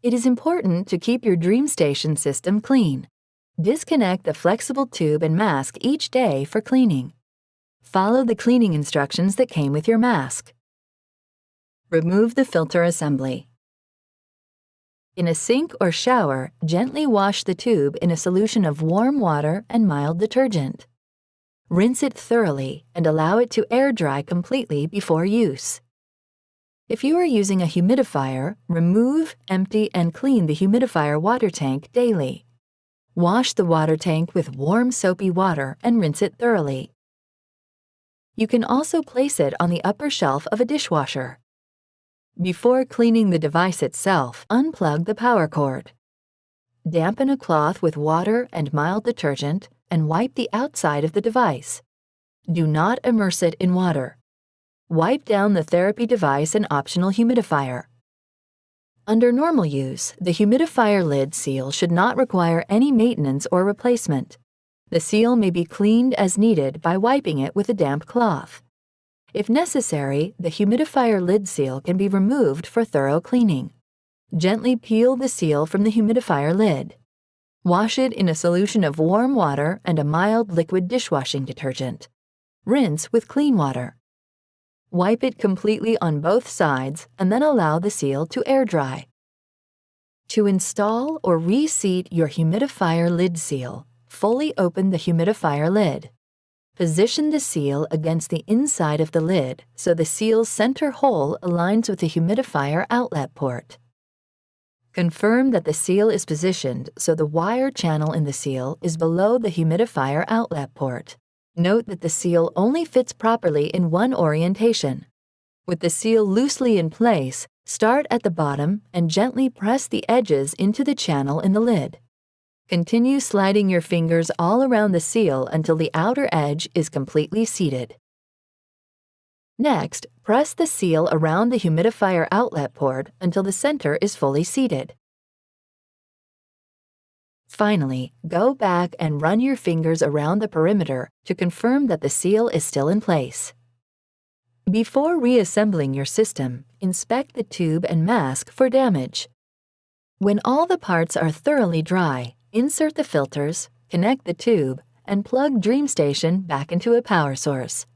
It is important to keep your DreamStation system clean. Disconnect the flexible tube and mask each day for cleaning. Follow the cleaning instructions that came with your mask. Remove the filter assembly. In a sink or shower, gently wash the tube in a solution of warm water and mild detergent. Rinse it thoroughly and allow it to air dry completely before use. If you are using a humidifier, remove, empty, and clean the humidifier water tank daily. Wash the water tank with warm soapy water and rinse it thoroughly. You can also place it on the upper shelf of a dishwasher. Before cleaning the device itself, unplug the power cord. Dampen a cloth with water and mild detergent and wipe the outside of the device. Do not immerse it in water. Wipe down the therapy device and optional humidifier. Under normal use, the humidifier lid seal should not require any maintenance or replacement. The seal may be cleaned as needed by wiping it with a damp cloth. If necessary, the humidifier lid seal can be removed for thorough cleaning. Gently peel the seal from the humidifier lid. Wash it in a solution of warm water and a mild liquid dishwashing detergent. Rinse with clean water. Wipe it completely on both sides and then allow the seal to air dry. To install or reseat your humidifier lid seal, fully open the humidifier lid. Position the seal against the inside of the lid so the seal's center hole aligns with the humidifier outlet port. Confirm that the seal is positioned so the wire channel in the seal is below the humidifier outlet port. Note that the seal only fits properly in one orientation. With the seal loosely in place, start at the bottom and gently press the edges into the channel in the lid. Continue sliding your fingers all around the seal until the outer edge is completely seated. Next, press the seal around the humidifier outlet port until the center is fully seated. Finally, go back and run your fingers around the perimeter to confirm that the seal is still in place. Before reassembling your system, inspect the tube and mask for damage. When all the parts are thoroughly dry, insert the filters, connect the tube, and plug DreamStation back into a power source.